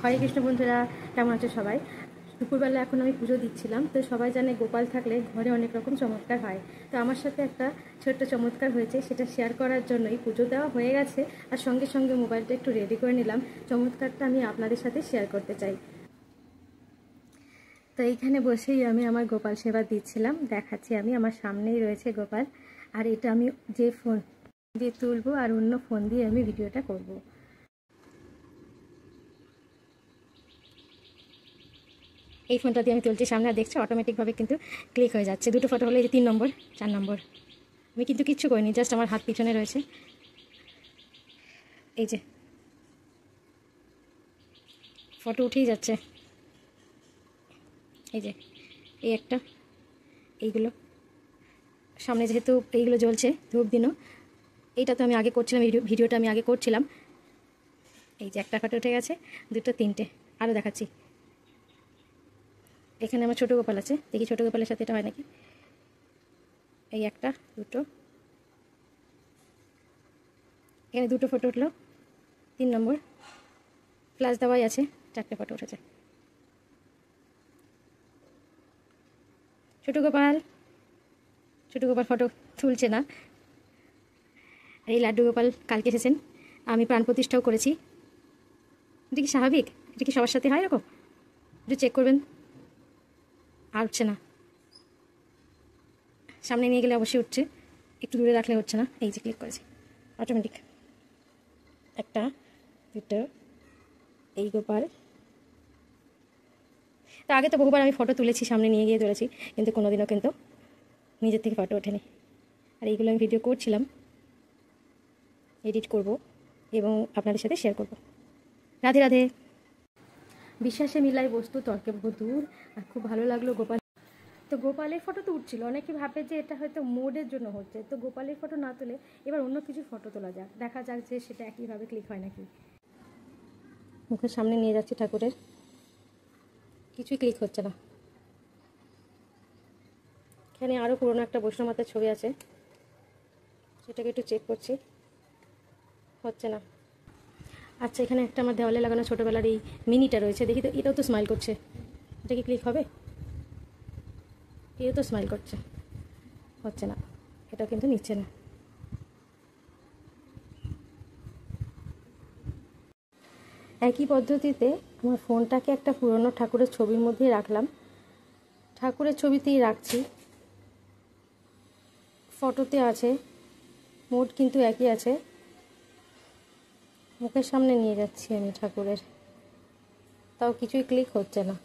হরে কৃষ্ণ বন্ধুরা, কেমন আছো সবাই? দুপুরবেলা এখন আমি পুজো দিচ্ছিলাম। তো সবাই জানে গোপাল থাকলে ঘরে অনেক রকম চমৎকার হয়। তো আমার সাথে একটা ছোট্ট চমৎকার হয়েছে, সেটা শেয়ার করার জন্যই পুজো দেওয়া হয়ে গেছে আর সঙ্গে সঙ্গে মোবাইলটা একটু রেডি করে নিলাম। চমৎকারটা আমি আপনাদের সাথে শেয়ার করতে চাই। তো এইখানে বসেই আমি আমার গোপাল সেবা দিচ্ছিলাম, দেখাচ্ছি আমি, আমার সামনেই রয়েছে গোপাল। আর এটা আমি যে ফোন দিয়ে তুলবো আর অন্য ফোন দিয়ে আমি ভিডিওটা করব। এই ফোনটা দিয়ে আমি তুলছি সামনে, আর দেখছো অটোমেটিকভাবে কিন্তু ক্লিক হয়ে যাচ্ছে। দুটো ফটো হলো, এই যে 3 নম্বর 4 নম্বর। আমি কিন্তু কিচ্ছু করিনি, জাস্ট আমার হাত পিছনে রয়েছে। এই যে ফটো উঠেই যাচ্ছে। এই যে এই একটা, এইগুলো সামনে যেহেতু এইগুলো জ্বলছে ধূপ দিনও, এইটা তো আমি আগে করছিলাম, ভিডিওটা আমি আগে করছিলাম। এই যে একটা ফটো উঠে গেছে, দুটো, তিনটে, আরও দেখাচ্ছি। এখানে আমার ছোটো গোপাল আছে, দেখি ছোটো গোপালের সাথে এটা হয় নাকি। এই একটা, দুটো, এখানে দুটো ফটো উঠলো, 3 নম্বর ফ্ল্যাশ দেওয়াই আছে, 4টে ফটো উঠেছে। ছোটো গোপাল ফটো তুলছে না। এই লাড্ডু গোপাল কালকে এসেছেন, আমি প্রাণ প্রতিষ্ঠাও করেছি। এটা কি স্বাভাবিক? এটা কি সবার সাথে হয় এরকম? একটু চেক করবেন। আর উঠছে না, সামনে নিয়ে গেলে অবশ্যই উঠছে, একটু দূরে রাখলে হচ্ছে না। এই যে ক্লিক করেছি, অটোমেটিক। একটা, দুটো, এই গোপাল। তা আগে তো বহুবার আমি ফটো তুলেছি, সামনে নিয়ে গিয়ে তুলেছি, কিন্তু কোনোদিনও কিন্তু নিজের থেকে ফটো ওঠেনি। আর এইগুলো আমি ভিডিও করছিলাম, এডিট করব এবং আপনাদের সাথে শেয়ার করব। রাধে রাধে। বিশ্বাসে মিলাই বস্তু তর্কে বহুদূর। আর খুব ভালো লাগলো গোপাল। তো গোপালের ফটো তো উঠছিল, অনেকে ভাবে যে এটা হয়তো মোডের জন্য হচ্ছে। তো গোপালের ফটো না তুলে এবার অন্য কিছু ফটো তোলা যাক, দেখা যাক যে সেটা একইভাবে ক্লিক হয় নাকি। মুখের সামনে নিয়ে যাচ্ছি ঠাকুরের, কিছুই ক্লিক হচ্ছে না। এখানে আরও পুরনো একটা বৈষ্ণব মাতার ছবি আছে, সেটাকে একটু চেক করছি, হচ্ছে না। আচ্ছা, এখানে একটা আমার দেওয়ালে লাগানো ছোটোবেলার এই মিনিটা রয়েছে, দেখি তো, এটাও তো স্মাইল করছে। এটা কি ক্লিক হবে? এও তো স্মাইল করছে, হচ্ছে না। এটাও কিন্তু নিচ্ছে না। একই পদ্ধতিতে আমার ফোনটাকে একটা পুরনো ঠাকুরের ছবির মধ্যেই রাখলাম, ঠাকুরের ছবিতেই রাখছি। ফটোতে আছে, মোড কিন্তু একই আছে। মুখের সামনে নিয়ে যাচ্ছি আমি ঠাকুরের, তাও কিছুই ক্লিক হচ্ছে না।